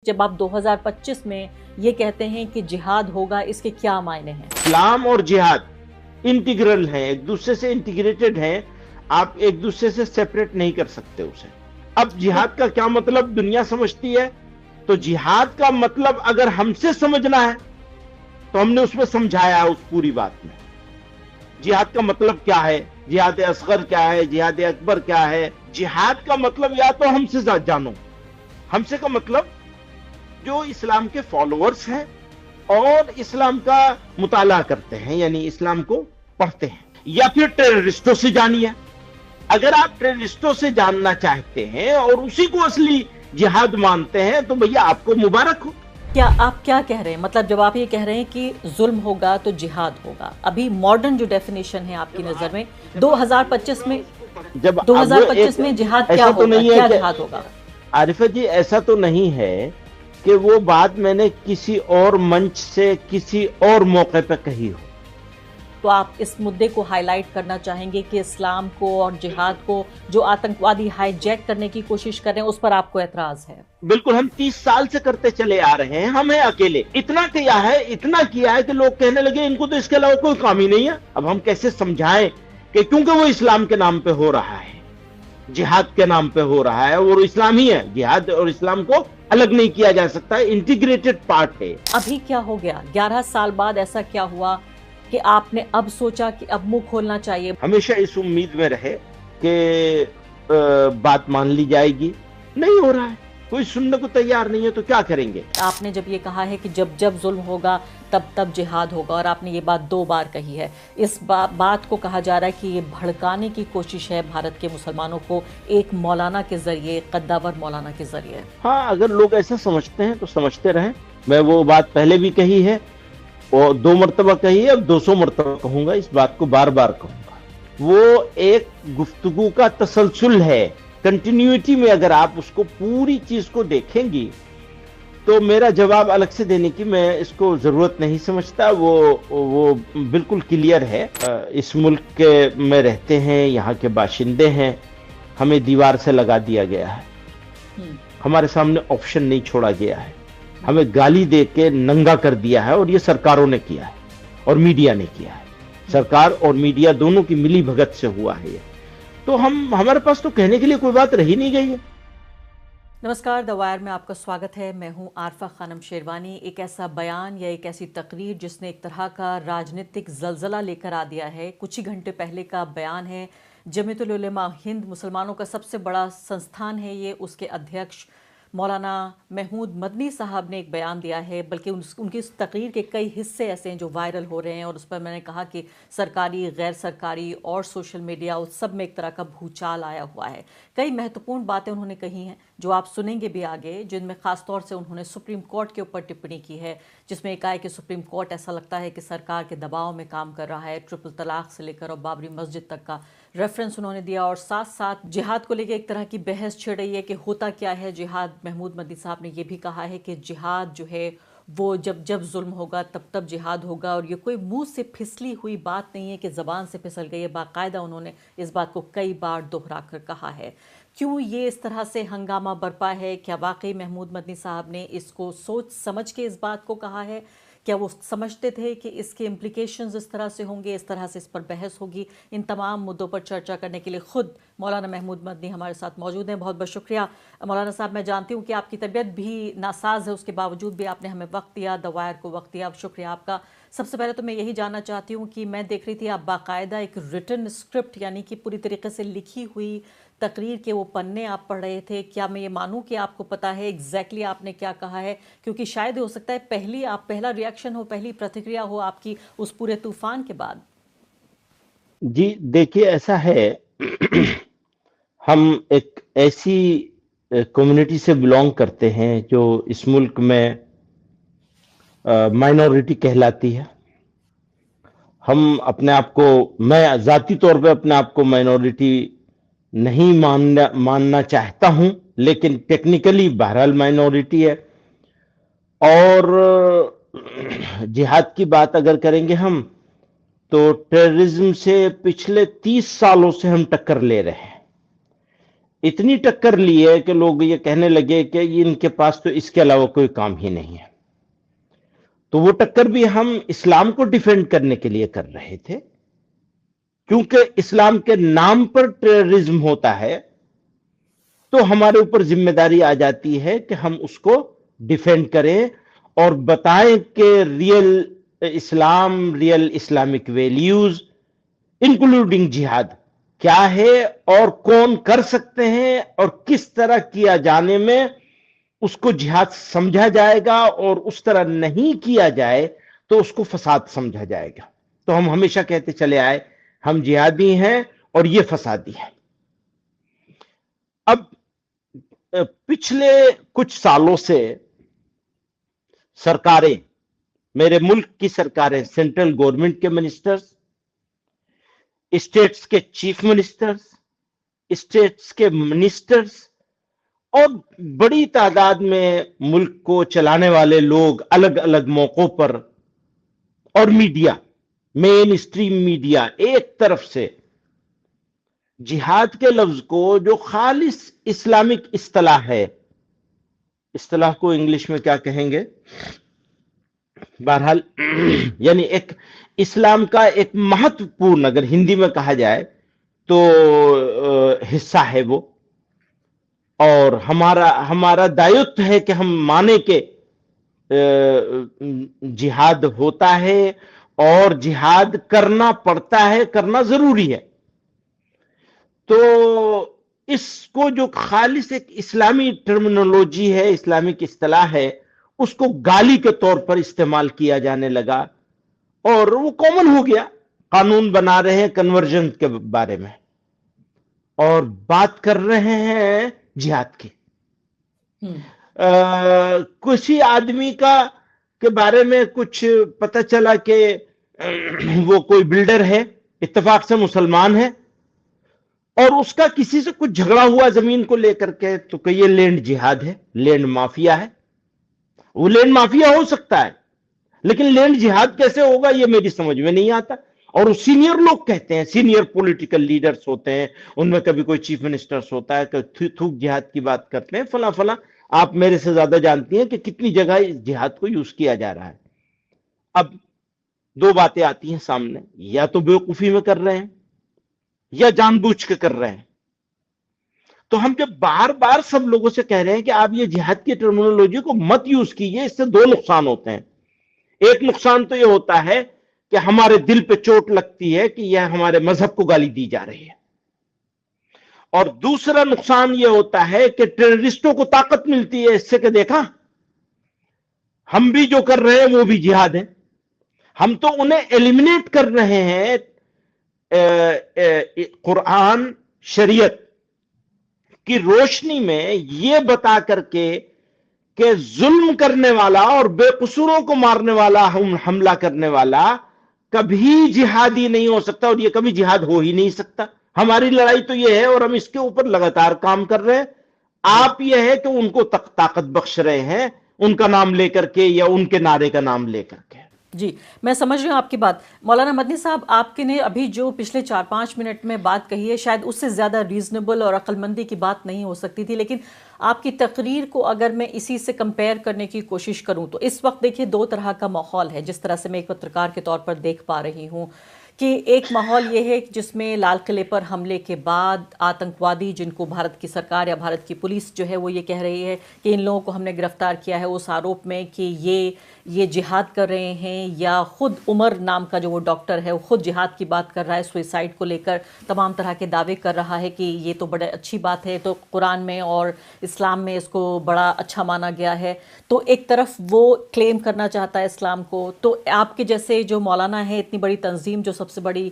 جب آپ 2025 میں یہ کہتے ہیں کہ جہاد ہوگا، اس کے کیا معنی ہیں؟ اسلام اور جہاد انٹیگرل ہیں، ایک دوسرے سے انٹیگریٹڈ ہیں، آپ ایک دوسرے سے سیپریٹ نہیں کر سکتے اسے۔ اب جہاد کا کیا مطلب دنیا سمجھتی ہے، تو جہاد کا مطلب اگر ہم سے سمجھنا ہے تو ہم نے اس میں سمجھایا اس پوری بات میں۔ جہاد کا مطلب کیا ہے، جہاد اصغر کیا ہے، جہاد اکبر کیا ہے۔ جہاد کا مطلب یا تو ہم سے جانو، ہم سے کا مطلب جو اسلام کے فالوورز ہیں اور اسلام کا مطالعہ کرتے ہیں، یعنی اسلام کو پڑھتے ہیں، یا پھر ٹیررسٹوں سے جانیے۔ اگر آپ ٹیررسٹوں سے جاننا چاہتے ہیں اور اسی کو اصلی جہاد مانتے ہیں تو بھیا آپ کو مبارک ہو۔ کیا آپ کیا کہہ رہے ہیں؟ مطلب جب آپ یہ کہہ رہے ہیں کہ ظلم ہوگا تو جہاد ہوگا، ابھی ماڈرن جو ڈیفینیشن ہے آپ کی نظر میں 2025 میں جہاد کیا ہوگا، کیا جہاد ہوگا؟ عارفہ جی، ایسا تو نہیں ہے کہ وہ بات میں نے کسی اور منچ سے کسی اور موقع پہ کہی ہو۔ تو آپ اس مدعے کو ہائی لائٹ کرنا چاہیں گے کہ اسلام کو اور جہاد کو جو آتنکوادی ہائی جیک کرنے کی کوشش کر رہے ہیں اس پر آپ کو اعتراض ہے؟ بالکل، ہم 30 سال سے کرتے چلے آ رہے ہیں، ہم ہیں اکیلے۔ اتنا کیا ہے کہ لوگ کہنے لگے ان کو تو اس کے علاوہ کوئی کام ہی نہیں ہے۔ اب ہم کیسے سمجھائیں کہ کیونکہ وہ اسلام کے نام پہ ہو رہا ہے، جہاد کے نام پہ ہو رہا ہے، اور اسلام ہی ہے، جہاد اور اسلام کو الگ نہیں کیا جا سکتا، انٹیگریٹڈ پارٹ ہے۔ ابھی کیا ہو گیا 11 سال بعد؟ ایسا کیا ہوا کہ آپ نے اب سوچا کہ اب منہ کھولنا چاہیے؟ ہمیشہ اس امید میں رہے کہ بات مان لی جائے گی، نہیں ہو رہا ہے، کوئی سننے کو تیار نہیں ہے، تو کیا کریں گے؟ آپ نے جب یہ کہا ہے کہ جب ظلم ہوگا تب جہاد ہوگا، اور آپ نے یہ بات 2 بار کہی ہے، اس بات کو کہا جا رہا ہے کہ یہ بھڑکانے کی کوشش ہے بھارت کے مسلمانوں کو ایک مولانا کے ذریعے، قداور مولانا کے ذریعے۔ ہاں، اگر لوگ ایسا سمجھتے ہیں تو سمجھتے رہیں، میں وہ بات پہلے بھی کہی ہے اور 2 مرتبہ کہی ہے، اب 200 مرتبہ کہوں گا، اس بات کو بار بار کہوں گا۔ وہ ایک گفتگو کا تسلسل ہے، کنٹینیوٹی میں اگر آپ اس کو پوری چیز کو دیکھیں گی تو میرا جواب الگ سے دینے کی میں اس کو ضرورت نہیں سمجھتا، وہ بالکل کلیئر ہے۔ اس ملک میں رہتے ہیں، یہاں کے باشندے ہیں، ہمیں دیوار سے لگا دیا گیا ہے، ہمارے سامنے آپشن نہیں چھوڑا گیا ہے، ہمیں گالی دے کے ننگا کر دیا ہے، اور یہ سرکاروں نے کیا ہے اور میڈیا نے کیا ہے، سرکار اور میڈیا دونوں کی ملی بھگت سے ہوا ہے یہ، تو ہمارے پاس تو کہنے کے لیے کوئی بات رہی نہیں گئی ہے۔ نمسکار، دی وائر میں آپ کا سواگت ہے، میں ہوں عارفہ خانم شیروانی۔ ایک ایسا بیان یا ایک ایسی تقریر جس نے ایک طرح کا راجنیتک زلزلہ لے کر آ دیا ہے، کچھ ہی گھنٹے پہلے کا بیان ہے۔ جمعیت العلماء ہند، مسلمانوں کا سب سے بڑا سنستھان ہے یہ، اس کے ادھیکش مولانا محمود مدنی صاحب نے ایک بیان دیا ہے، بلکہ ان کی اس تقریر کے کئی حصے ایسے ہیں جو وائرل ہو رہے ہیں، اور اس پر میں نے کہا کہ سرکاری، غیر سرکاری اور سوشل میڈیا، اس سب میں ایک طرح کا بھوچال آیا ہوا ہے۔ کئی مہتوپورن باتیں انہوں نے کہی ہیں جو آپ سنیں گے بھی آگے، جن میں خاص طور سے انہوں نے سپریم کورٹ کے اوپر ٹپنی کی ہے، جس میں ایک آئے کہ سپریم کورٹ ایسا لگتا ہے کہ سرکار کے دباؤ میں کام کر رہا ہے، ٹرپل طلاق سے لے کر اور بابری مسجد تک کا ریفرنس انہوں نے دیا، اور ساتھ ساتھ جہاد کو لے کے ایک طرح کی بحث چھڑ رہی ہے کہ ہوتا کیا ہے جہاد۔ محمود مدنی صاحب نے یہ بھی کہا ہے کہ جہاد جو ہے وہ جب ظلم ہوگا تب جہاد ہوگا، اور یہ کوئی منہ سے پھسلی ہوئی بات نہیں ہے کہ زبان سے پھسل گئی ہے، باقاعدہ انہوں نے اس بات کو کئی بار دہرا کر کہا ہے۔ کیوں یہ اس طرح سے ہنگامہ برپا ہے؟ کیا واقعی محمود مدنی صاحب نے اس کو سوچ سمجھ کے اس بات کو کہا ہے؟ کیا وہ سمجھتے تھے کہ اس کے امپلیکیشنز اس طرح سے ہوں گے، اس طرح سے اس پر بحث ہوگی؟ ان تمام مدعوں پر چرچا کرنے کے لیے خود مولانا محمود مدنی ہمارے ساتھ موجود ہیں۔ بہت بہت شکریہ مولانا صاحب۔ میں جانتی ہوں کہ آپ کی طبیعت بھی ناساز ہے، اس کے باوجود بھی آپ نے ہمیں وقت دیا، دی وائر کو وقت دیا، شکریہ آپ کا۔ سب سے پہلے تو میں یہی جاننا چاہتی ہوں کہ میں دیکھ رہی تھی آپ باقاعدہ ایک ریٹن اسکرپٹ، یعنی کہ پوری طریقے سے لکھی ہوئی تقریر کے وہ پنے آپ پڑھ رہے تھے۔ کیا میں یہ مانوں کہ آپ کو پتا ہے ایگزیکٹلی آپ نے کیا کہا ہے؟ کیونکہ شاید ہو سکتا ہے پہلا ریاکشن ہو، پہلی پرتکریا ہو آپ کی اس پورے طوفان کے بعد۔ جی دیکھیے، ایسا ہے، ہم ایک ایسی کمیونٹی سے بلونگ کرتے ہیں جو اس ملک میں مائنورٹی کہلاتی ہے۔ ہم اپنے آپ کو، میں ذاتی طور پہ اپنے آپ کو مائنورٹی نہیں ماننا چاہتا ہوں، لیکن ٹیکنیکلی بہرحال مائنورٹی ہے۔ اور جہاد کی بات اگر کریں گے ہم، تو ٹیررزم سے پچھلے 30 سالوں سے ہم ٹکر لے رہے ہیں۔ اتنی ٹکر لی ہے کہ لوگ یہ کہنے لگے کہ ان کے پاس تو اس کے علاوہ کوئی کام ہی نہیں ہے. تو وہ ٹکر بھی ہم اسلام کو ڈیفینڈ کرنے کے لیے کر رہے تھے، کیونکہ اسلام کے نام پر ٹیررزم ہوتا ہے تو ہمارے اوپر ذمہ داری آ جاتی ہے کہ ہم اس کو ڈیفینڈ کریں اور بتائیں کہ ریئل اسلام، ریئل اسلامک ویلیوز انکلوڈنگ جہاد کیا ہے اور کون کر سکتے ہیں اور کس طرح کیا جانے میں اس کو جہاد سمجھا جائے گا، اور اس طرح نہیں کیا جائے تو اس کو فساد سمجھا جائے گا. تو ہم ہمیشہ کہتے چلے آئے ہم جہادی ہیں اور یہ فسادی ہے. اب پچھلے کچھ سالوں سے سرکاریں، میرے ملک کی سرکاریں، سینٹرل گورنمنٹ کے منسٹرز، اسٹیٹس کے چیف منسٹرز، اسٹیٹس کے منسٹرز اور بڑی تعداد میں ملک کو چلانے والے لوگ الگ الگ موقعوں پر، اور میڈیا، مین اسٹریم میڈیا ایک طرف سے جہاد کے لفظ کو، جو خالص اسلامک اصطلاح ہے، اصطلاح کو انگلش میں کیا کہیں گے، بہرحال یعنی ایک اسلام کا ایک مہتوپورن، اگر ہندی میں کہا جائے تو حصہ ہے وہ، اور ہمارا دایتو ہے کہ ہم مانے کہ جہاد ہوتا ہے اور جہاد کرنا پڑتا ہے، کرنا ضروری ہے. تو اس کو جو خالص ایک اسلامی ٹرمینولوجی ہے، اسلامک اصطلاح ہے، اس کو گالی کے طور پر استعمال کیا جانے لگا اور وہ کامن ہو گیا. قانون بنا رہے ہیں کنورژن کے بارے میں اور بات کر رہے ہیں جہاد کی. کسی آدمی کے بارے میں کچھ پتہ چلا کہ وہ کوئی بلڈر ہے، اتفاق سے مسلمان ہے، اور اس کا کسی سے کچھ جھگڑا ہوا زمین کو لے کر کے، تو کہ یہ لینڈ جہاد ہے، لینڈ مافیا ہے. وہ لینڈ مافیا ہو سکتا ہے لیکن لینڈ جہاد کیسے ہوگا یہ میری سمجھ میں نہیں آتا. اور وہ سینئر لوگ کہتے ہیں، سینئر پولیٹیکل لیڈرز ہوتے ہیں، ان میں کبھی کوئی چیف منسٹرز ہوتا ہے کہ تھوک جہاد کی بات کرتے ہیں، فلاں فلاں. آپ میرے سے زیادہ جانتی ہیں کہ کتنی جگہ اس جہاد کو یوز کیا جا رہا ہے. اب دو باتیں آتی ہیں سامنے، یا تو بیوقوفی میں کر رہے ہیں یا جان بوجھ کے کر رہے ہیں. تو ہم جب بار بار سب لوگوں سے کہہ رہے ہیں کہ آپ یہ جہاد کی ٹرمینولوجی کو مت یوز کیجئے، اس سے دو نقصان ہوتے ہیں. ایک نقصان تو یہ ہوتا ہے کہ ہمارے دل پہ چوٹ لگتی ہے کہ یہ ہمارے مذہب کو گالی دی جا رہی ہے، اور دوسرا نقصان یہ ہوتا ہے کہ ٹیررسٹوں کو طاقت ملتی ہے اس سے کہ دیکھا ہم بھی جو کر رہے ہیں وہ بھی جہاد ہے. ہم تو انہیں ایلیمنیٹ کر رہے ہیں قرآن شریعت کی روشنی میں، یہ بتا کر کے کہ ظلم کرنے والا اور بے قصوروں کو مارنے والا، حملہ کرنے والا کبھی جہادی نہیں ہو سکتا، اور یہ کبھی جہاد ہو ہی نہیں سکتا. ہماری لڑائی تو یہ ہے اور ہم اس کے اوپر لگاتار کام کر رہے ہیں. آپ یہ ہے کہ ان کو طاقت بخش رہے ہیں ان کا نام لے کر کے یا ان کے نعرے کا نام لے کر کے. جی میں سمجھ رہی ہوں آپ کی بات. مولانا مدنی صاحب، آپ کے نے ابھی جو پچھلے 4-5 منٹ میں بات کہی ہے شاید اس سے زیادہ ریزنیبل اور عقل مندی کی بات نہیں ہو سکتی تھی، لیکن آپ کی تقریر کو اگر میں اسی سے کمپیئر کرنے کی کوشش کروں تو اس وقت دیکھیے دو طرح کا ماحول ہے، جس طرح سے میں ایک پترکار کے طور پر دیکھ پا رہی ہوں کہ ایک ماحول یہ ہے جس میں لال قلعے پر حملے کے بعد آتنکوادی، جن کو بھارت کی سرکار یا بھارت کی پولیس جو ہے وہ یہ کہہ رہی ہے کہ ان لوگوں کو ہم نے گرفتار کیا ہے اس آروپ میں کہ یہ جہاد کر رہے ہیں، یا خود عمر نام کا جو وہ ڈاکٹر ہے وہ خود جہاد کی بات کر رہا ہے، سوئسائڈ کو لے کر تمام طرح کے دعوے کر رہا ہے کہ یہ تو بڑے اچھی بات ہے، تو قرآن میں اور اسلام میں اس کو بڑا اچھا مانا گیا ہے. تو ایک طرف وہ کلیم کرنا چاہتا ہے اسلام کو، تو آپ کے جیسے جو مولانا ہے، اتنی بڑی تنظیم جو سب سے بڑی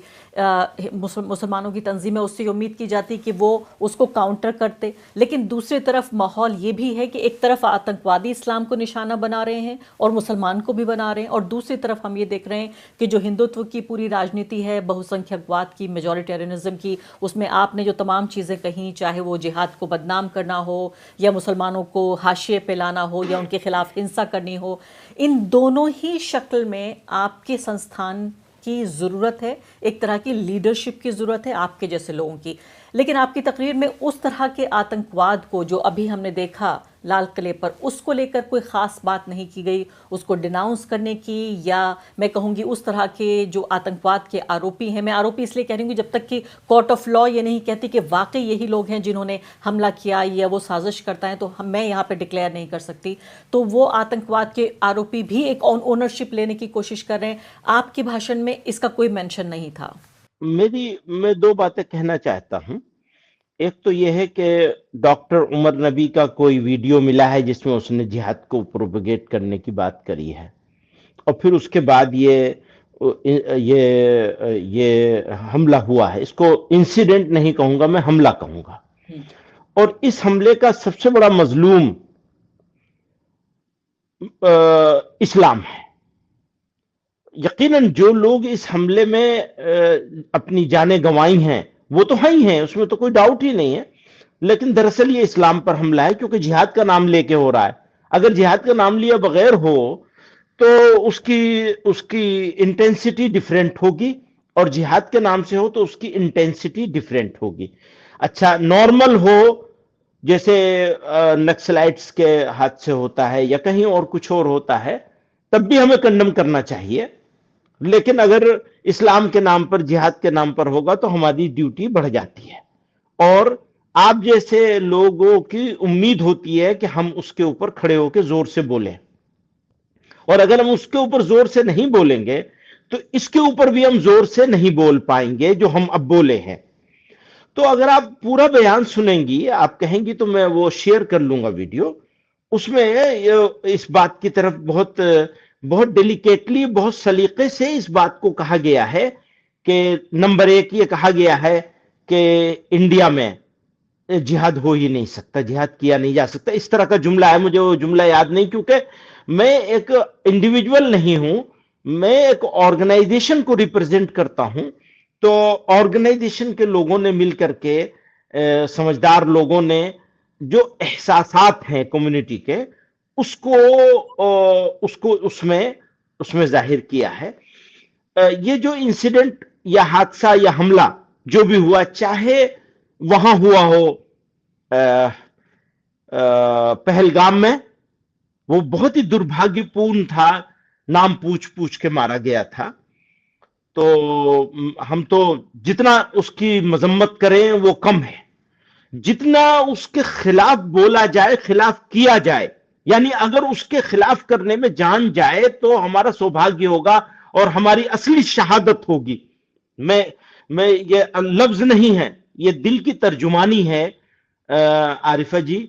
مسلمانوں کی تنظیم ہے، اس سے امید کی جاتی کہ وہ اس کو کاؤنٹر کرتے. لیکن دوسری طرف ماحول یہ بھی ہے کہ ایک طرف آتنکوادی اسلام کو نشانہ بنا رہے ہیں اور مسلمان کو بھی بنا رہے ہیں، اور دوسری طرف ہم یہ دیکھ رہے ہیں کہ جو ہندوتو کی پوری راجنیتی ہے، بہو سنکھیک واد کی، میجورٹیرینزم کی، اس میں آپ نے جو تمام چیزیں کہیں، چاہے وہ جہاد کو بدنام کرنا ہو یا مسلمانوں کو حاشیے پہ لانا ہو یا ان کے خلاف ہنسا کرنی ہو، ان دونوں ہی شکل میں آپ کے سنستھان کی ضرورت ہے، ایک طرح کی لیڈرشپ کی ضرورت ہے آپ کے جیسے لوگوں کی. لیکن آپ کی تقریر میں اس طرح کے آتنکواد کو جو ابھی ہم نے دیکھا لال قلعے پر، اس کو لے کر کوئی خاص بات نہیں کی گئی، اس کو ڈیناؤنس کرنے کی، یا میں کہوں گی اس طرح کے جو آتنکواد کے آروپی ہیں، میں آروپی اس لیے کہہ رہی ہوں کہ جب تک کہ کورٹ آف لا یہ نہیں کہتی کہ واقعی یہی لوگ ہیں جنہوں نے حملہ کیا یا وہ سازش کرتا ہے، تو میں یہاں پہ ڈکلیئر نہیں کر سکتی، تو وہ آتنکواد کے آروپی بھی ایک اونرشپ لینے کی کوشش کر رہے ہیں۔ آپ کے بھاشن میں اس کا کوئی مینشن نہیں تھا۔ میں دو باتیں کہنا چاہتا ہوں۔ ایک تو یہ ہے کہ ڈاکٹر عمر نبی کا کوئی ویڈیو ملا ہے جس میں اس نے جہاد کو پروپیگیٹ کرنے کی بات کری ہے، اور پھر اس کے بعد یہ حملہ ہوا ہے۔ اس کو انسیڈنٹ نہیں کہوں گا، میں حملہ کہوں گا، اور اس حملے کا سب سے بڑا مظلوم اسلام ہے۔ یقیناً جو لوگ اس حملے میں اپنی جانیں گنوائی ہیں وہ تو ہیں ہی ہیں، اس میں تو کوئی ڈاؤٹ ہی نہیں ہے، لیکن دراصل یہ اسلام پر حملہ ہے کیونکہ جہاد کا نام لے کے ہو رہا ہے۔ اگر جہاد کا نام لیا بغیر ہو تو اس کی انٹینسٹی ڈیفرنٹ ہوگی، اور جہاد کے نام سے ہو تو اس کی انٹینسٹی ڈیفرنٹ ہوگی۔ اچھا نارمل ہو جیسے نکسلائٹس کے ہاتھ سے ہوتا ہے یا کہیں اور کچھ اور ہوتا ہے، تب بھی ہمیں کنڈم کرنا چاہیے، لیکن اگر اسلام کے نام پر جہاد کے نام پر ہوگا تو ہماری ڈیوٹی بڑھ جاتی ہے، اور آپ جیسے لوگوں کی امید ہوتی ہے کہ ہم اس کے اوپر کھڑے ہو کے زور سے بولیں، اور اگر ہم اس کے اوپر زور سے نہیں بولیں گے تو اس کے اوپر بھی ہم زور سے نہیں بول پائیں گے جو ہم اب بولے ہیں۔ تو اگر آپ پورا بیان سنیں گی، آپ کہیں گی تو میں وہ شیئر کر لوں گا ویڈیو، اس میں اس بات کی طرف بہت ڈیلیکیٹلی، بہت سلیقے سے اس بات کو کہا گیا ہے کہ نمبر ایک یہ کہا گیا ہے کہ انڈیا میں جہاد ہو ہی نہیں سکتا، جہاد کیا نہیں جا سکتا، اس طرح کا جملہ ہے، مجھے وہ جملہ یاد نہیں کیونکہ میں ایک انڈیویجول نہیں ہوں، میں ایک آرگنائزیشن کو ریپرزینٹ کرتا ہوں، تو آرگنائزیشن کے لوگوں نے مل کر کے، سمجھدار لوگوں نے جو احساسات ہیں کمیونٹی کے، اس میں ظاہر کیا ہے۔ یہ جو انسیڈنٹ یا حادثہ یا حملہ جو بھی ہوا، چاہے وہاں ہوا ہو پہلگام میں، وہ بہت ہی دربھاگی پورن تھا، نام پوچھ کے مارا گیا تھا، تو ہم تو جتنا اس کی مذمت کریں وہ کم ہے، جتنا اس کے خلاف بولا جائے، خلاف کیا جائے، یعنی اگر اس کے خلاف کرنے میں جان جائے تو ہمارا سوبھاگیہ ہوگا اور ہماری اصلی شہادت ہوگی۔ میں یہ لفظ نہیں ہے، یہ دل کی ترجمانی ہے عارفہ جی،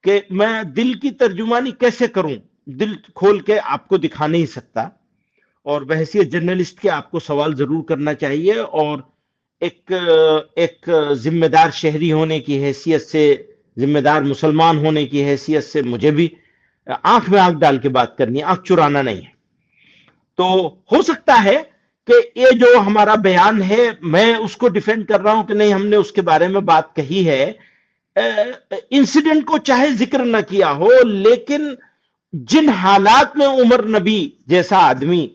کہ میں دل کی ترجمانی کیسے کروں، دل کھول کے آپ کو دکھا نہیں سکتا، اور بحیثیت جرنلسٹ کے آپ کو سوال ضرور کرنا چاہیے، اور ایک ذمہ دار شہری ہونے کی حیثیت سے، ذمہ دار مسلمان ہونے کی حیثیت سے مجھے بھی آنکھ میں آنکھ ڈال کے بات کرنی ہے، آنکھ چرانا نہیں ہے۔ تو ہو سکتا ہے کہ یہ جو ہمارا بیان ہے میں اس کو ڈیفینڈ کر رہا ہوں کہ نہیں، ہم نے اس کے بارے میں بات کہی ہے، انسیڈنٹ کو چاہے ذکر نہ کیا ہو، لیکن جن حالات میں عمر نبی جیسا آدمی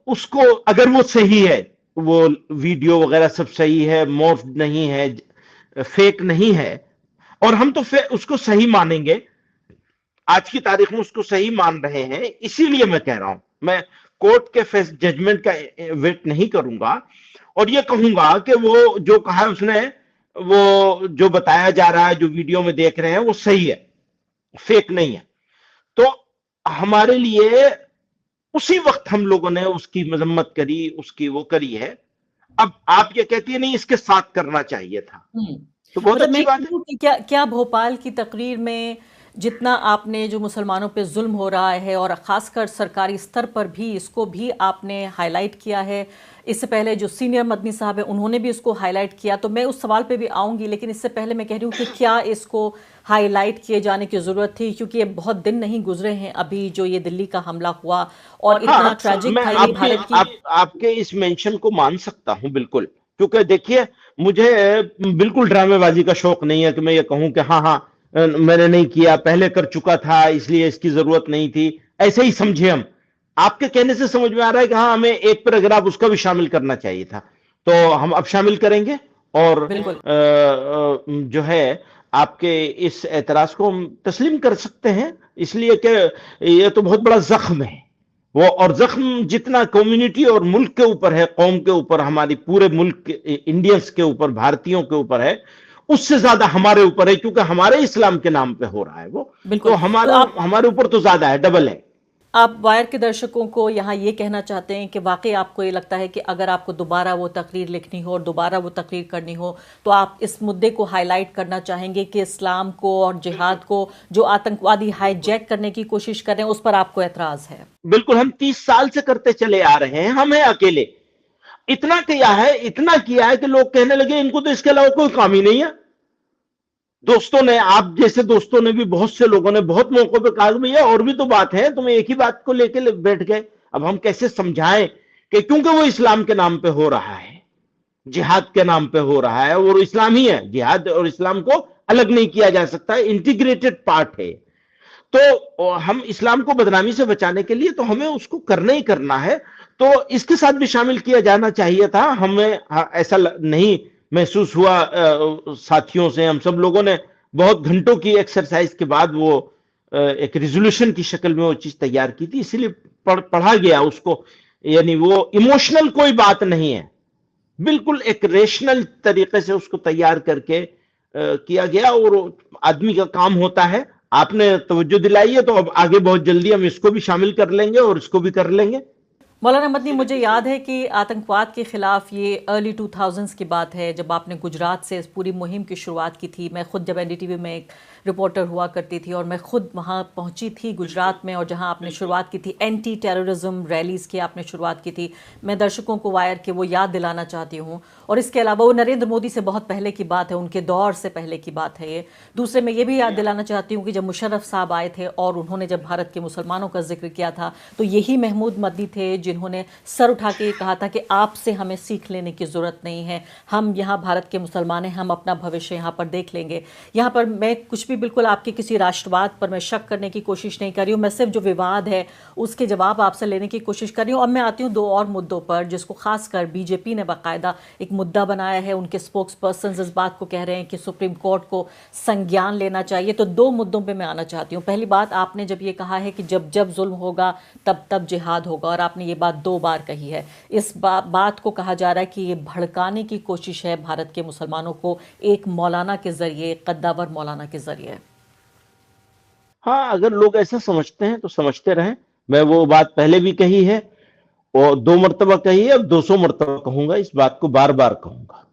اس کو، اگر وہ صحیح ہے، وہ ویڈیو وغیرہ سب صحیح ہے، مورفڈ نہیں ہے، فیک نہیں ہے، اور ہم تو اس کو صحیح مانیں گے، آج کی تاریخ میں اس کو صحیح مان رہے ہیں، اسی لیے میں کہہ رہا ہوں، میں کورٹ کے ججمنٹ کا ویٹ نہیں کروں گا، اور یہ کہوں گا کہ وہ جو کہا ہے اس نے، وہ جو بتایا جا رہا ہے، جو ویڈیو میں دیکھ رہے ہیں، وہ صحیح ہے، فیک نہیں ہے۔ تو ہمارے لیے اسی وقت ہم لوگوں نے اس کی مذمت کری، اس کی وہ کری ہے، اب آپ یہ کہتی ہیں نہیں اس کے ساتھ کرنا چاہیے تھا، تو بہت اچھی بات ہے۔ کیا بھوپال کی تقریر میں جتنا آپ نے جو مسلمانوں پہ ظلم ہو رہا ہے، اور خاص کر سرکاری سطر پر بھی اس کو بھی آپ نے ہائی لائٹ کیا ہے، اس سے پہلے جو سینئر مدنی صاحب ہیں انہوں نے بھی اس کو ہائی لائٹ کیا، تو میں اس سوال پہ بھی آؤں گی، لیکن اس سے پہلے میں کہہ رہی ہوں کہ کیا اس کو ہائی لائٹ کیے جانے کی ضرورت تھی، کیونکہ یہ بہت دن نہیں گزرے ہیں ابھی جو یہ دلی کا حملہ ہوا، اور اتنا ٹریجک تھا یہ بھارت کی۔ آپ کے اس مینشن کو مان سکتا ہوں بالکل، کیونکہ دیکھیے مجھے بالکل ڈرامے بازی کا شوق نہیں ہے کہ میں یہ کہوں کہ ہاں میں نے نہیں کیا، پہلے کر چکا تھا اس لیے اس کی ضرورت نہیں تھی، ایسے ہی سمجھے ہم۔ آپ کے کہنے سے سمجھ میں آ رہا ہے کہ ہاں ہمیں ایک پیراگراف اس کا بھی شامل کرنا چاہیے تھا، تو ہم اب شامل کریں گے اور بالکل جو ہے آپ کے اس اعتراض کو ہم تسلیم کر سکتے ہیں، اس لیے کہ یہ تو بہت بڑا زخم ہے وہ، اور زخم جتنا کمیونٹی اور ملک کے اوپر ہے، قوم کے اوپر، ہماری پورے ملک انڈینس کے اوپر، بھارتیوں کے اوپر ہے، اس سے زیادہ ہمارے اوپر ہے، کیونکہ ہمارے اسلام کے نام پہ ہو رہا ہے وہ، بالکل تو تو ہمارے اوپر تو زیادہ ہے، ڈبل ہے۔ آپ وائر کے درشکوں کو یہاں یہ کہنا چاہتے ہیں کہ واقعی آپ کو یہ لگتا ہے کہ اگر آپ کو دوبارہ وہ تقریر لکھنی ہو اور دوبارہ وہ تقریر کرنی ہو تو آپ اس مدعے کو ہائی لائٹ کرنا چاہیں گے کہ اسلام کو اور جہاد کو جو آتنکوادی ہائی جیک کرنے کی کوشش کر رہے ہیں اس پر آپ کو اعتراض ہے؟ بالکل، ہم 30 سال سے کرتے چلے آ رہے ہیں، ہم ہیں اکیلے، اتنا کیا ہے کہ لوگ کہنے لگے ان کو تو اس کے علاوہ کوئی کام ہی نہیں ہے۔ دوستوں نے، آپ جیسے دوستوں نے بھی، بہت سے لوگوں نے بہت موقع پہ کہا کہ بھیا اور بھی تو بات ہے، تم ایک ہی بات کو لے کے بیٹھ گئے۔ اب ہم کیسے سمجھائیں کہ کیونکہ وہ اسلام کے نام پہ ہو رہا ہے، جہاد کے نام پہ ہو رہا ہے، اور اسلام ہی ہے، جہاد اور اسلام کو الگ نہیں کیا جا سکتا، انٹیگریٹڈ پارٹ ہے۔ تو ہم اسلام کو بدنامی سے بچانے کے لیے تو ہمیں اس کو کرنا ہی کرنا ہے، تو اس کے ساتھ بھی شامل کیا جانا چاہیے تھا۔ ہمیں ایسا نہیں محسوس ہوا، ساتھیوں سے، ہم سب لوگوں نے بہت گھنٹوں کی ایکسرسائز کے بعد وہ ایک ریزولوشن کی شکل میں وہ چیز تیار کی تھی، اسی لیے پڑھا گیا اس کو، یعنی وہ ایموشنل کوئی بات نہیں ہے، بالکل ایک ریشنل طریقے سے اس کو تیار کر کے کیا گیا، اور آدمی کا کام ہوتا ہے۔ آپ نے توجہ دلائی ہے تو اب آگے بہت جلدی ہم اس کو بھی شامل کر لیں گے اور اس کو بھی کر لیں گے۔ مولانا مدنی، مجھے یاد ہے کہ آتنکواد کے خلاف یہ ارلی 2000s کی بات ہے جب آپ نے گجرات سے اس پوری مہم کی شروعات کی تھی۔ میں خود جب این ڈی ٹی وی میں ایک رپورٹر ہوا کرتی تھی اور میں خود وہاں پہنچی تھی گجرات میں، اور جہاں آپ نے شروعات کی تھی اینٹی ٹیررزم ریلیز کی آپ نے شروعات کی تھی، میں درشکوں کو وائر کے وہ یاد دلانا چاہتی ہوں۔ اور اس کے علاوہ وہ نریندر مودی سے بہت پہلے کی بات ہے، ان کے دور سے پہلے کی بات ہے یہ۔ دوسرے میں یہ بھی یاد دلانا چاہتی ہوں کہ جب مشرف صاحب آئے تھے اور انہوں نے جب بھارت کے مسلمانوں کا ذکر کیا تھا تو یہی محمود مدنی تھے جنہوں نے سر اٹھا کے یہ کہا تھا کہ آپ سے ہمیں سیکھ لینے کی ضرورت نہیں ہے، ہم یہاں بھارت کے مسلمان ہیں، ہم اپنا بھوشیہ یہاں پر دیکھ لیں گے۔ یہاں پر میں کچھ بھی بالکل آپ کے کسی راشٹرواد پر میں شک کرنے کی کوشش نہیں کر رہی ہوں، میں صرف جو وواد ہے اس کے جواب آپ سے لینے کی کوشش کر رہی ہوں۔ اب میں آتی ہوں دو اور مدعوں پر جس کو خاص کر بی جے پی نے باقاعدہ ایک مدعا بنایا ہے، ان کے سپوکس پرسنز اس بات کو کہہ رہے ہیں کہ سپریم کورٹ کو سنگیان لینا چاہیے۔ تو دو مدعوں پہ میں آنا چاہتی ہوں۔ پہلی بات، آپ نے جب یہ کہا ہے کہ جب جب ظلم ہوگا تب تب جہاد ہوگا، اور آپ نے یہ بات 2 بار کہی ہے، اس بات کو کہا جا رہا ہے کہ یہ بھڑکانے کی کوشش ہے بھارت کے مسلمانوں کو ایک مولانا کے ذریعے، قداور مولانا کے ذریعے۔ ہاں، اگر لوگ ایسا سمجھتے ہیں تو سمجھتے رہیں، میں وہ بات پہلے بھی کہی ہے اور 2 مرتبہ کہی ہے، اب 200 مرتبہ کہوں گا، اس بات کو بار بار کہوں گا،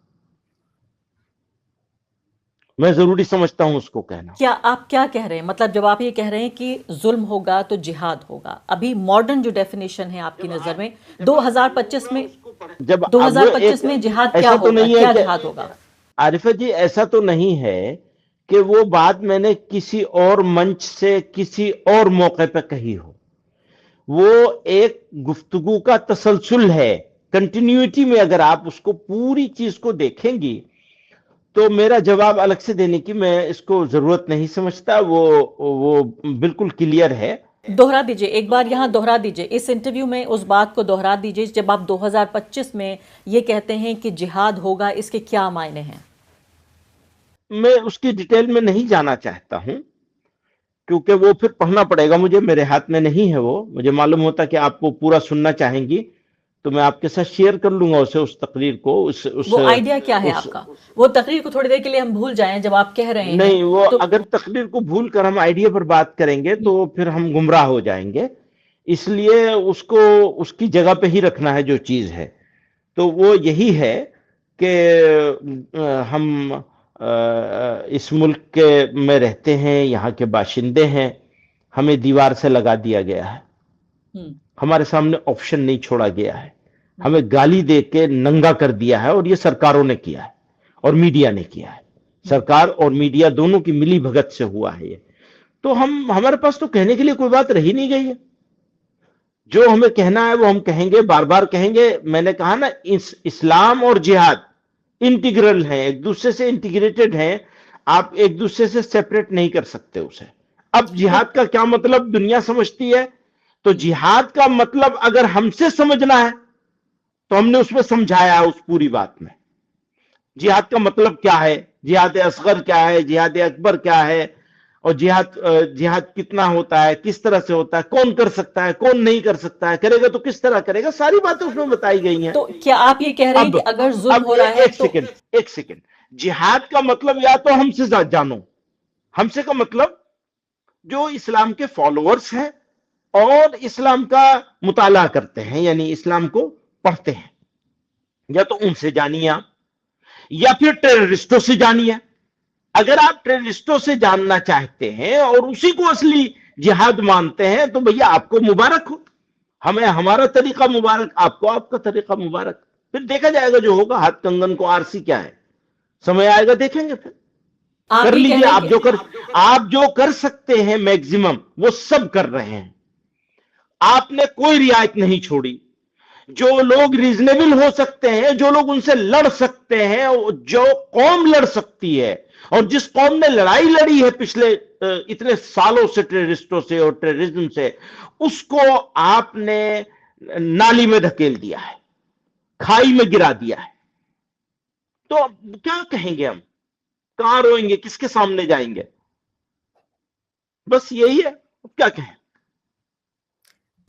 میں ضروری سمجھتا ہوں اس کو کہنا۔ کیا آپ کیا کہہ رہے ہیں؟ مطلب جب آپ یہ کہہ رہے ہیں کہ ظلم ہوگا تو جہاد ہوگا، ابھی ماڈرن جو ڈیفینیشن ہے آپ کی نظر میں 2025 میں، جب 2025 میں جہاد کیا ہوگا، کیا جہاد ہوگا؟ عارفہ جی، ایسا تو نہیں ہے کہ وہ بات میں نے کسی اور منچ سے کسی اور موقع پہ کہی ہو، وہ ایک گفتگو کا تسلسل ہے، کنٹینیوٹی میں اگر آپ اس کو پوری چیز کو دیکھیں گی تو میرا جواب الگ سے دینے کی میں اس کو ضرورت نہیں سمجھتا، وہ بالکل کلیئر ہے۔ دہرا دیجئے ایک بار، یہاں دہرا دیجئے اس انٹرویو میں اس بات کو دہرا دیجئے، جب آپ 2025 میں یہ کہتے ہیں کہ جہاد ہوگا، اس کے کیا معنی ہیں؟ میں اس کی ڈیٹیل میں نہیں جانا چاہتا ہوں کیونکہ وہ پھر پڑھنا پڑے گا مجھے، میرے ہاتھ میں نہیں ہے وہ، مجھے معلوم ہوتا کہ آپ وہ پورا سننا چاہیں گی تو میں آپ کے ساتھ شیئر کر لوں گا اسے، اس تقریر کو، وہ آئیڈیا کیا ہے آپ کا؟ وہ تقریر کو تھوڑی دیر کے لیے ہم بھول جائیں جب آپ کہہ رہے ہیں نہیں، وہ تو اگر تقریر کو بھول کر ہم آئیڈیا پر بات کریں گے تو پھر ہم گمراہ ہو جائیں گے، اس لیے اس کو اس کی جگہ پہ ہی رکھنا ہے جو چیز ہے۔ تو وہ یہی ہے کہ ہم اس ملک کے میں رہتے ہیں، یہاں کے باشندے ہیں، ہمیں دیوار سے لگا دیا گیا ہے، ہمارے سامنے آپشن نہیں چھوڑا گیا ہے، ہمیں گالی دے کے ننگا کر دیا ہے، اور یہ سرکاروں نے کیا ہے اور میڈیا نے کیا ہے، سرکار اور میڈیا دونوں کی ملی بھگت سے ہوا ہے یہ۔ تو ہمارے پاس تو کہنے کے لیے کوئی بات رہی نہیں گئی ہے، جو ہمیں کہنا ہے وہ ہم کہیں گے، بار بار کہیں گے۔ میں نے کہا نا، اسلام اور جہاد انٹیگرل ہیں، ایک دوسرے سے انٹیگریٹڈ ہیں، آپ ایک دوسرے سے سیپریٹ نہیں کر سکتے اسے۔ اب جہاد کا کیا مطلب دنیا سمجھتی ہے، تو جہاد کا مطلب اگر ہم سے سمجھنا ہے تو ہم نے اس میں سمجھایا اس پوری بات میں جہاد کا مطلب کیا ہے، جہاد اصغر کیا ہے، جہاد اکبر کیا ہے، اور جہاد کتنا ہوتا ہے، کس طرح سے ہوتا ہے، کون کر سکتا ہے، کون نہیں کر سکتا ہے، کرے گا تو کس طرح کرے گا، ساری باتیں اس میں بتائی گئی ہیں۔ تو کیا آپ یہ کہہ رہے ہیں اب کہ اگر ظلم اب ہو رہا ہے ایک تو سیکنڈ، ایک سیکنڈ، جہاد کا مطلب یا تو ہم سے جانو، ہم سے کا مطلب جو اسلام کے فالوورز ہیں اور اسلام کا مطالعہ کرتے ہیں، یعنی اسلام کو پڑھتے ہیں، یا تو ان سے جانیے آپ، یا پھر ٹیررسٹوں سے جانیے۔ اگر آپ ٹیررسٹوں سے جاننا چاہتے ہیں اور اسی کو اصلی جہاد مانتے ہیں تو بھیا آپ کو مبارک ہو، ہمیں ہمارا طریقہ مبارک، آپ کو آپ کا طریقہ مبارک، پھر دیکھا جائے گا جو ہوگا، ہاتھ کنگن کو آرسی کیا ہے، سمے آئے گا دیکھیں گے، پھر آپ کر یہ کہہ لیجئے۔ رہے ہیں کہ آپ جو کر سکتے ہیں میکزیمم وہ سب کر رہے ہیں، آپ نے کوئی رعایت نہیں چھوڑی۔ جو لوگ ریزنیبل ہو سکتے ہیں، جو لوگ ان سے لڑ سکتے ہیں، جو قوم لڑ سکتی ہے، اور جس قوم نے لڑائی لڑی ہے پچھلے اتنے سالوں سے ٹیررسٹوں سے اور ٹیررزم سے، اس کو آپ نے نالی میں دھکیل دیا ہے، کھائی میں گرا دیا ہے۔ تو اب کیا کہیں گے ہم، کہاں روئیں گے، کس کے سامنے جائیں گے؟ بس یہی ہے، اب کیا کہیں۔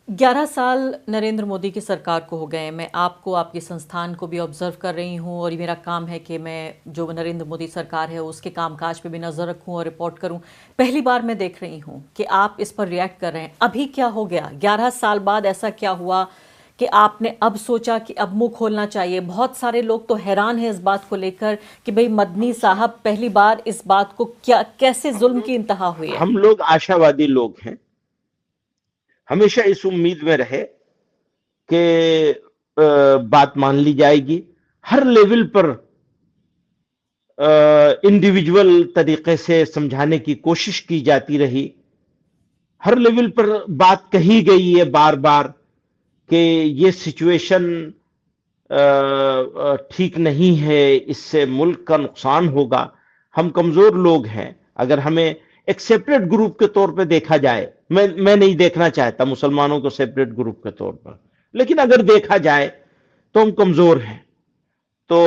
11 سال نریندر مودی کی سرکار کو ہو گئے ہیں۔ میں آپ کو، آپ کی سنستھان کو بھی آبزرو کر رہی ہوں، اور یہ میرا کام ہے کہ میں جو نریندر مودی سرکار ہے اس کے کام کاج پہ بھی نظر رکھوں اور رپورٹ کروں۔ پہلی بار میں دیکھ رہی ہوں کہ آپ اس پر ریئیکٹ کر رہے ہیں۔ ابھی کیا ہو گیا؟ 11 سال بعد ایسا کیا ہوا کہ آپ نے اب سوچا کہ اب منہ کھولنا چاہیے؟ بہت سارے لوگ تو حیران ہیں اس بات کو لے کر کہ بھئی مدنی صاحب پہلی بار اس بات کو کیسے ظلم کی انتہا ہوئی ہے؟ ہم لوگ آشاوادی لوگ ہیں، ہمیشہ اس امید میں رہے کہ بات مان لی جائے گی، ہر لیول پر انڈیویجول طریقے سے سمجھانے کی کوشش کی جاتی رہی، ہر لیول پر بات کہی گئی ہے بار بار کہ یہ سچویشن ٹھیک نہیں ہے، اس سے ملک کا نقصان ہوگا، ہم کمزور لوگ ہیں۔ اگر ہمیں ایک سیپریٹ گروپ کے طور پہ دیکھا جائے، میں نہیں دیکھنا چاہتا مسلمانوں کو سیپریٹ گروپ کے طور پر، لیکن اگر دیکھا جائے تو ہم کمزور ہیں۔ تو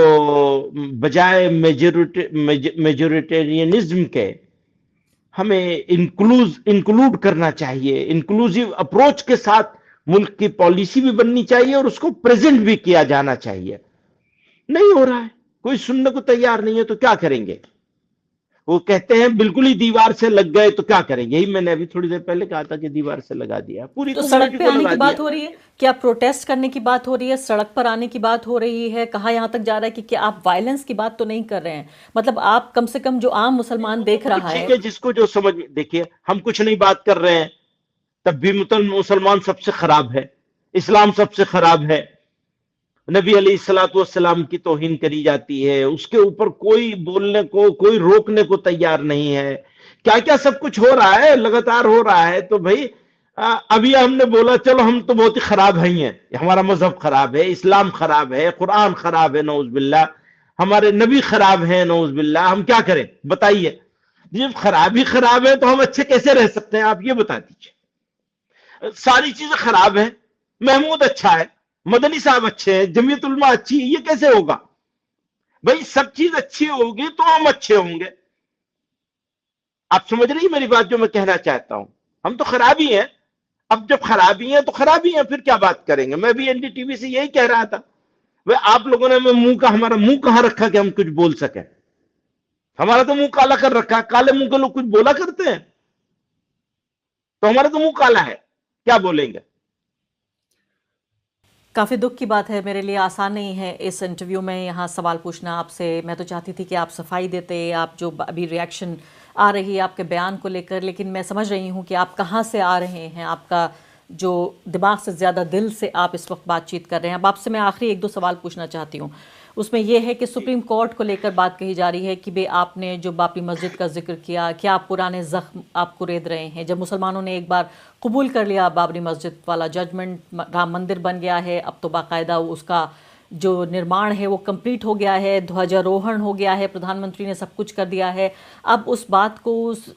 بجائے میجورٹیرینزم کے ہمیں انکلوڈ کرنا چاہیے، انکلوزیو اپروچ کے ساتھ ملک کی پالیسی بھی بننی چاہیے اور اس کو پریزنٹ بھی کیا جانا چاہیے۔ نہیں ہو رہا ہے، کوئی سننے کو تیار نہیں ہے، تو کیا کریں گے؟ وہ کہتے ہیں بالکل ہی دیوار سے لگ گئے تو کیا کریں؟ یہی میں نے ابھی تھوڑی دیر پہلے کہا تھا کہ دیوار سے لگا دیا، پوری تو کمیونٹی سڑک پہ کو آنے لگا کی دیا۔ بات ہو رہی ہے؟ کیا پروٹیسٹ کرنے کی بات ہو رہی ہے؟ سڑک پر آنے کی بات ہو رہی ہے؟ کہاں یہاں تک جا رہا ہے کہ کیا آپ وائلنس کی بات تو نہیں کر رہے ہیں؟ مطلب آپ کم سے کم جو عام مسلمان دیکھ وہ رہا ہے۔ ٹھیک ہے، جس کو جو سمجھ، دیکھیے ہم کچھ نہیں بات کر رہے ہیں، تب بھی مسلمان سب سے خراب ہے، اسلام سب سے خراب ہے، نبی علیہ الصلوۃ والسلام کی توہین کری جاتی ہے، اس کے اوپر کوئی بولنے کو، کوئی روکنے کو تیار نہیں ہے، کیا کیا سب کچھ ہو رہا ہے، لگاتار ہو رہا ہے۔ تو بھائی ابھی ہم نے بولا چلو ہم تو بہت ہی خراب ہیں، ہمارا مذہب خراب ہے، اسلام خراب ہے، قرآن خراب ہے نعوذ باللہ، ہمارے نبی خراب ہیں نعوذ باللہ، ہم کیا کریں بتائیے؟ جب خراب ہی خراب ہے تو ہم اچھے کیسے رہ سکتے ہیں؟ آپ یہ بتا دیجیے۔ ساری چیزیں خراب ہیں، محمود اچھا ہے، مدنی صاحب اچھے ہیں، جمعیت علماء اچھی ہے، یہ کیسے ہوگا؟ بھائی سب چیز اچھی ہوگی تو ہم اچھے ہوں گے۔ آپ سمجھ رہی ہیں میری بات جو میں کہنا چاہتا ہوں؟ ہم تو خرابی ہیں، اب جب خرابی ہیں تو خرابی ہیں، پھر کیا بات کریں گے؟ میں بھی این ڈی ٹی وی سے یہی کہہ رہا تھا، آپ لوگوں نے ہمارا منہ کہاں رکھا کہ ہم کچھ بول سکیں؟ ہمارا تو منہ کالا کر رکھا، کالے منہ کے لوگ کچھ بولا کرتے ہیں؟ تو ہمارا تو منہ کالا ہے، کیا بولیں گے؟ کافی دکھ کی بات ہے، میرے لیے آسان نہیں ہے اس انٹرویو میں یہاں سوال پوچھنا آپ سے۔ میں تو چاہتی تھی کہ آپ صفائی دیتے، آپ جو ابھی ریاکشن آ رہی ہے آپ کے بیان کو لے کر، لیکن میں سمجھ رہی ہوں کہ آپ کہاں سے آ رہے ہیں، آپ کا جو دماغ سے زیادہ دل سے آپ اس وقت بات چیت کر رہے ہیں۔ اب آپ سے میں آخری 1-2 سوال پوچھنا چاہتی ہوں۔ اس میں یہ ہے کہ سپریم کورٹ کو لے کر بات کہی جا رہی ہے کہ بے آپ نے جو بابری مسجد کا ذکر کیا، کیا آپ پرانے زخم آپ کو رید رہے ہیں؟ جب مسلمانوں نے ایک بار قبول کر لیا بابری مسجد والا ججمنٹ، رام مندر بن گیا ہے، اب تو باقاعدہ اس کا جو نرمان ہے وہ کمپلیٹ ہو گیا ہے، دھوجاروہن ہو گیا ہے، پردھان منتری نے سب کچھ کر دیا ہے، اب اس بات کو، اس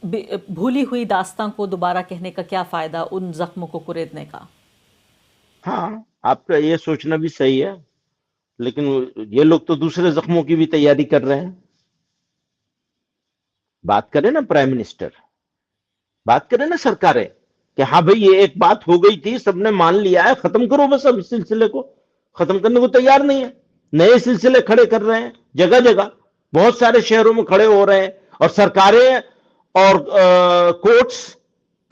بھولی ہوئی داستاں کو دوبارہ کہنے کا کیا فائدہ، ان زخموں کو کریدنے کا؟ ہاں، آپ کا یہ سوچنا بھی صحیح ہے، لیکن یہ لوگ تو دوسرے زخموں کی بھی تیاری کر رہے ہیں. بات کریں نا پرائم منسٹر، بات کریں نا سرکاریں کہ ہاں بھئی یہ ایک بات ہو گئی تھی، سب نے مان لیا ہے، ختم کرو بس. اب اس سلسلے کو ختم کرنے کو تیار نہیں ہے، نئے سلسلے کھڑے کر رہے ہیں جگہ جگہ، بہت سارے شہروں میں کھڑے ہو رہے ہیں. اور سرکاریں اور کورٹس،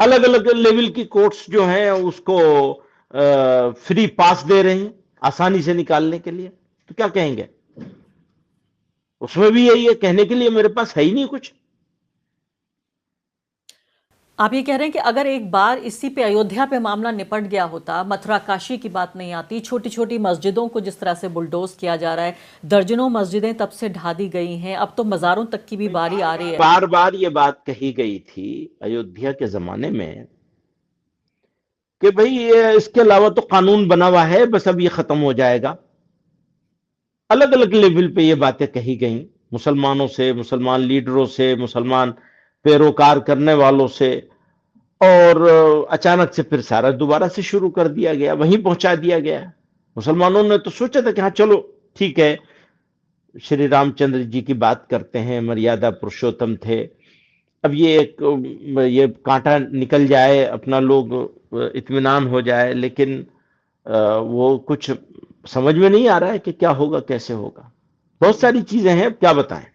الگ الگ لیول کی کورٹس جو ہیں اس کو فری پاس دے رہے ہیں آسانی سے نکالنے کے لیے. تو کیا کہیں گے؟ اس میں بھی یہی ہے، کہنے کے لیے میرے پاس ہے ہی نہیں کچھ. آپ یہ کہہ رہے ہیں کہ اگر ایک بار اسی پہ ایودھیا پہ معاملہ نپٹ گیا ہوتا، متھرا کاشی کی بات نہیں آتی، چھوٹی چھوٹی مسجدوں کو جس طرح سے بلڈوز کیا جا رہا ہے، درجنوں مسجدیں تب سے ڈھا دی گئی ہیں، اب تو مزاروں تک کی بھی باری آ رہی ہے. بار بار یہ بات کہی گئی تھی ایودھیا کے زمانے میں کہ بھئی اس کے علاوہ تو قانون بنا ہوا ہے، بس اب یہ ختم ہو جائے گا. الگ الگ لیول پہ یہ باتیں کہی گئیں، مسلمانوں سے، مسلمان لیڈروں سے، مسلمان پیروکار کرنے والوں سے، اور اچانک سے پھر سارا دوبارہ سے شروع کر دیا گیا، وہیں پہنچا دیا گیا. مسلمانوں نے تو سوچا تھا کہ ہاں چلو ٹھیک ہے، شری رام چندر جی کی بات کرتے ہیں، مریادہ پرشوتم تھے، اب یہ کانٹا نکل جائے، اپنا لوگ اطمینان ہو جائے. لیکن وہ کچھ سمجھ میں نہیں آ رہا ہے کہ کیا ہوگا، کیسے ہوگا. بہت ساری چیزیں ہیں، کیا بتائیں.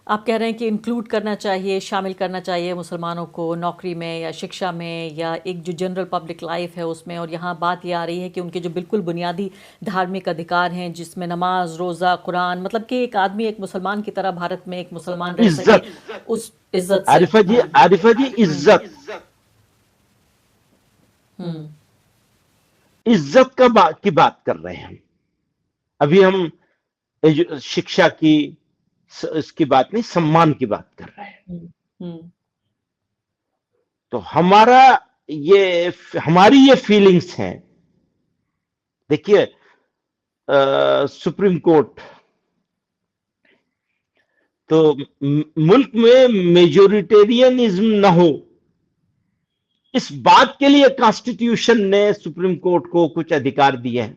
آپ کہہ رہے ہیں کہ انکلوڈ کرنا چاہیے، شامل کرنا چاہیے مسلمانوں کو نوکری میں یا شکشا میں یا ایک جو جنرل پبلک لائف ہے اس میں. اور یہاں بات یہ آ رہی ہے کہ ان کے جو بالکل بنیادی دھارمک ادھیکار ہیں، جس میں نماز، روزہ، قرآن، مطلب کہ ایک آدمی ایک مسلمان کی طرح بھارت میں ایک مسلمان رہ سکے اس عزت سے. عارفہ جی عزت، عزت کی بات کر رہے ہیں. ابھی ہم شکشا کی اس کی بات نہیں، سمان کی بات کر رہے ہیں. تو ہماری یہ فیلنگز ہیں. دیکھیے سپریم کورٹ تو ملک میں میجورٹیرینزم نہ ہو، اس بات کے لیے کانسٹیٹیوشن نے سپریم کورٹ کو کچھ ادھیکار دیے ہیں.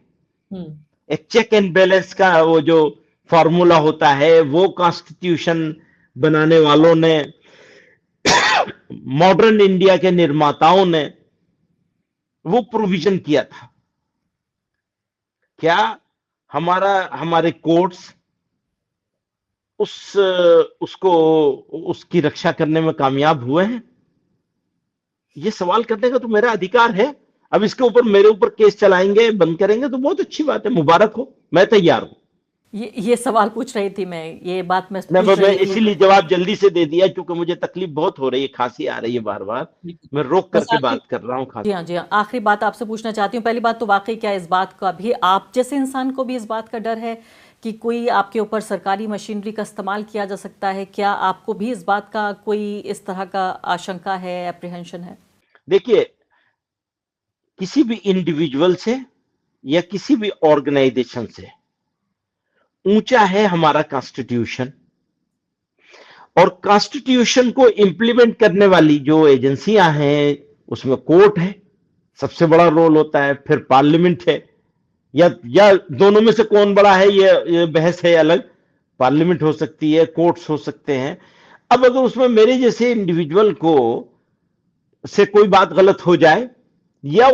ایک چیک اینڈ بیلنس کا وہ جو فارمولا ہوتا ہے، وہ کانسٹیٹیوشن بنانے والوں نے، ماڈرن انڈیا کے نرماتاؤں نے وہ پروویژن کیا تھا. کیا ہمارے کورٹس اس کی رکشا کرنے میں کامیاب ہوئے ہیں؟ یہ سوال کرنے کا تو میرا ادھیکار ہے. اب اس کے اوپر میرے اوپر کیس چلائیں گے، بند کریں گے، تو بہت اچھی بات ہے، مبارک ہو، میں تیار ہوں. یہ سوال پوچھ رہی تھی میں، یہ بات میں میں اسی لیے جواب جلدی سے دے دیا کیونکہ مجھے تکلیف بہت ہو رہی ہے، کھانسی آ رہی ہے بار بار، میں روک کر کے بات کر رہا ہوں. جی ہاں جی ہاں، آخری بات آپ سے پوچھنا چاہتی ہوں. پہلی بات تو واقعی کیا اس بات کا بھی آپ جیسے انسان کو بھی اس بات کا ڈر ہے کہ کوئی آپ کے اوپر سرکاری مشینری کا استعمال کیا جا سکتا ہے؟ کیا آپ کو بھی اس بات کا کوئی اس طرح کا آشنکا ہے، اپریہنشن ہے؟ دیکھیے کسی بھی انڈیویجول سے یا کسی بھی آرگنائزیشن سے اونچا ہے ہمارا کانسٹیٹیوشن، اور کانسٹیٹیوشن کو امپلیمنٹ کرنے والی جو ایجنسیاں ہیں اس میں کورٹ ہے، سب سے بڑا رول ہوتا ہے، پھر پارلیمنٹ ہے، یا دونوں میں سے کون بڑا ہے یہ بحث ہے الگ. پارلیمنٹ ہو سکتی ہے، کورٹس ہو سکتے ہیں. اب اگر اس میں میرے جیسے انڈیویجول کو سے کوئی بات غلط ہو جائے، یا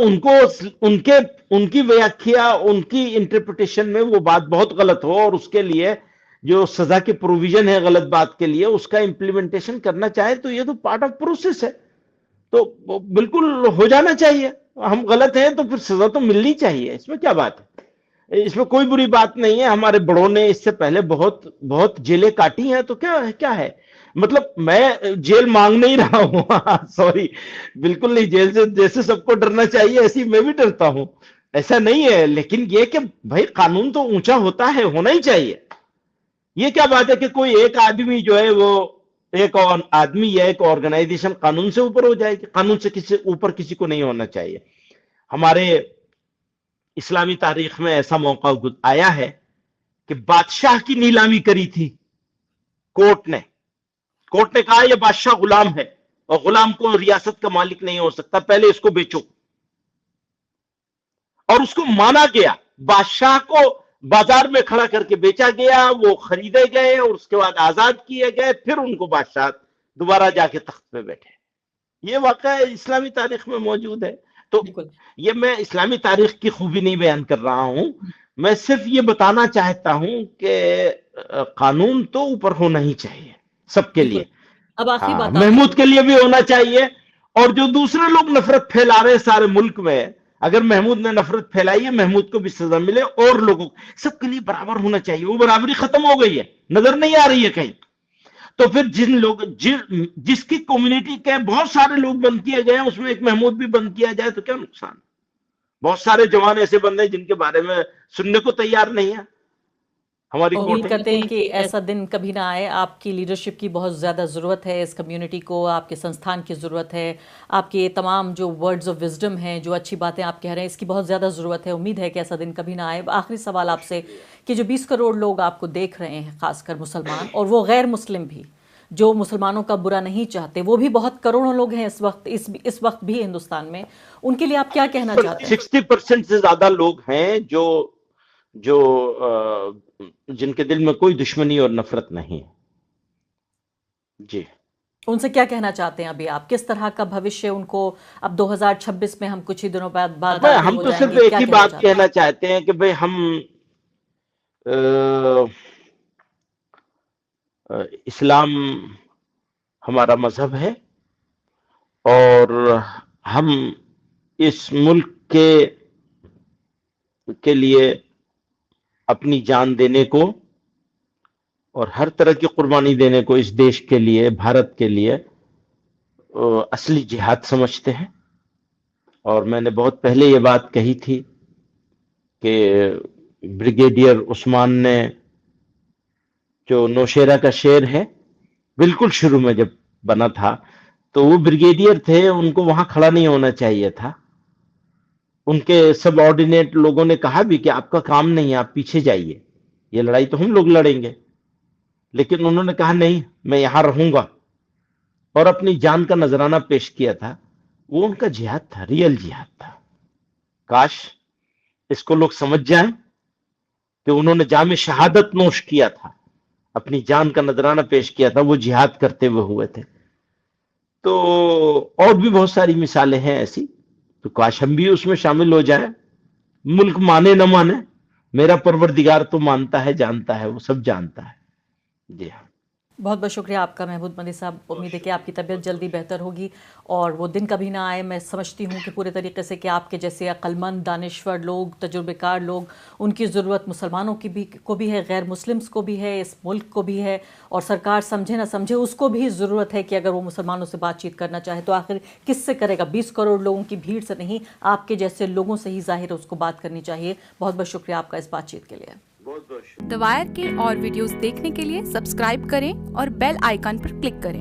ان کی ویاکھیا، ان کی انٹرپریٹیشن میں وہ بات بہت غلط ہو، اور اس کے لیے جو سزا کے پروویژن ہے غلط بات کے لیے اس کا امپلیمنٹیشن کرنا چاہے، تو یہ تو پارٹ آف پروسیس ہے، تو بالکل ہو جانا چاہیے. ہم غلط ہیں تو پھر سزا تو ملنی چاہیے، اس میں کیا بات ہے، اس میں کوئی بری بات نہیں ہے. ہمارے بڑوں نے اس سے پہلے بہت بہت جیلیں کاٹی ہیں، تو کیا ہے، مطلب میں جیل مانگ نہیں رہا ہوں، سوری، بالکل نہیں. جیل سے جیسے سب کو ڈرنا چاہیے ایسی میں بھی ڈرتا ہوں، ایسا نہیں ہے. لیکن یہ کہ بھائی قانون تو اونچا ہوتا ہے، ہونا ہی چاہیے. یہ کیا بات ہے کہ کوئی ایک آدمی جو ہے وہ ایک اور آدمی یا ایک آرگنائزیشن قانون سے اوپر ہو جائے گی؟ قانون سے اوپر کسی کو نہیں ہونا چاہیے. ہمارے اسلامی تاریخ میں ایسا موقع آیا ہے کہ بادشاہ کی نیلامی کری تھی کورٹ نے کہا یہ بادشاہ غلام ہے اور غلام کو ریاست کا مالک نہیں ہو سکتا، پہلے اس کو بیچو. اور اس کو مانا گیا، بازار میں کھڑا کر کے بیچا گیا، وہ خریدے گئے اور اس کے بعد آزاد کیے گئے، پھر ان کو بادشاہ دوبارہ جا کے تخت پہ بیٹھے. یہ واقعہ اسلامی تاریخ میں موجود ہے. تو بالکل. یہ میں اسلامی تاریخ کی خوبی نہیں بیان کر رہا ہوں، میں صرف یہ بتانا چاہتا ہوں کہ قانون تو اوپر ہونا ہی چاہیے سب کے بالکل. لیے. اب آخری بات آپ محمود کے لیے بھی ہونا چاہیے، اور جو دوسرے لوگ نفرت پھیلا رہے ہیں سارے ملک میں، اگر محمود نے نفرت پھیلائی ہے محمود کو بھی سزا ملے، اور لوگوں سب کے لیے برابر ہونا چاہیے. وہ برابری ختم ہو گئی ہے، نظر نہیں آ رہی ہے کہیں. تو پھر جس کی کمیونٹی کے بہت سارے لوگ بند کیے گئے ہیں اس میں ایک محمود بھی بند کیا جائے تو کیا نقصان؟ بہت سارے جوان ایسے بندے ہیں جن کے بارے میں سننے کو تیار نہیں ہے ہماری امید کورٹیں. کرتے ہیں کہ ایسا دن کبھی نہ آئے. آپ کی لیڈرشپ کی بہت زیادہ ضرورت ہے اس کمیونٹی کو، آپ کے سنستھان کی ضرورت ہے، آپ کے تمام جو ورڈز آف وزڈم ہیں، جو اچھی باتیں آپ کہہ رہے ہیں، اس کی بہت زیادہ ضرورت ہے. امید ہے کہ ایسا دن کبھی نہ آئے. آخری سوال آپ سے کہ جو 20 کروڑ لوگ آپ کو دیکھ رہے ہیں، خاص کر مسلمان اور وہ غیر مسلم بھی جو مسلمانوں کا برا نہیں چاہتے، وہ بھی بہت کروڑوں لوگ ہیں اس وقت بھی ہندوستان میں، ان کے لیے آپ کیا کہنا چاہتے ہیں؟ 60% سے زیادہ لوگ ہیں جو جن کے دل میں کوئی دشمنی اور نفرت نہیں. جی، ان سے کیا کہنا چاہتے ہیں ابھی آپ؟ کس طرح کا بھوشیہ ان کو اب 2026 میں ہم کچھ ہی دنوں بعد داخل ہم ہو تو جائیں صرف گے، ایک کیا ہی کہنا بات چاہتے ہیں؟ کہنا چاہتے ہیں کہ بھئی ہم اسلام ہمارا مذہب ہے، اور ہم اس ملک کے لیے اپنی جان دینے کو اور ہر طرح کی قربانی دینے کو اس دیش کے لیے، بھارت کے لیے اصلی جہاد سمجھتے ہیں. اور میں نے بہت پہلے یہ بات کہی تھی کہ بریگیڈیئر عثمان نے جو نوشیرہ کا شعر ہے، بالکل شروع میں جب بنا تھا تو وہ بریگیڈیئر تھے، ان کو وہاں کھڑا نہیں ہونا چاہیے تھا. ان کے سب آرڈینیٹ لوگوں نے کہا بھی کہ آپ کا کام نہیں ہے، آپ پیچھے جائیے، یہ لڑائی تو ہم لوگ لڑیں گے. لیکن انہوں نے کہا نہیں، میں یہاں رہوں گا، اور اپنی جان کا نذرانہ پیش کیا تھا. وہ ان کا جہاد تھا، ریئل جہاد تھا. کاش اس کو لوگ سمجھ جائیں کہ انہوں نے جام شہادت نوش کیا تھا، اپنی جان کا نذرانہ پیش کیا تھا، وہ جہاد کرتے ہوئے تھے. تو اور بھی بہت ساری مثالیں ہیں ایسی، تو کاش ہم بھی اس میں شامل ہو جائیں. ملک مانے نہ مانے، میرا پروردگار تو مانتا ہے، جانتا ہے، وہ سب جانتا ہے. جی ہاں، بہت بہت شکریہ آپ کا محمود مدنی صاحب. امید ہے کہ آپ کی طبیعت جلدی بہتر ہوگی اور وہ دن کبھی نہ آئے. میں سمجھتی ہوں کہ پورے طریقے سے کہ آپ کے جیسے عقل مند، دانشور لوگ، تجربہ کار لوگ، ان کی ضرورت مسلمانوں کو بھی ہے، غیر مسلمز کو بھی ہے، اس ملک کو بھی ہے، اور سرکار سمجھے نہ سمجھے اس کو بھی ضرورت ہے کہ اگر وہ مسلمانوں سے بات چیت کرنا چاہے تو آخر کس سے کرے گا؟ 20 کروڑ لوگوں کی بھیڑ سے نہیں، آپ کے جیسے لوگوں سے ہی ظاہر ہے اس کو بات کرنی چاہیے. بہت بہت شکریہ آپ کا اس بات چیت کے لیے. دی وائر کے اور ویڈیوز دیکھنے کے لیے سبسکرائب کریں اور بیل آئیکن پر کلک کریں.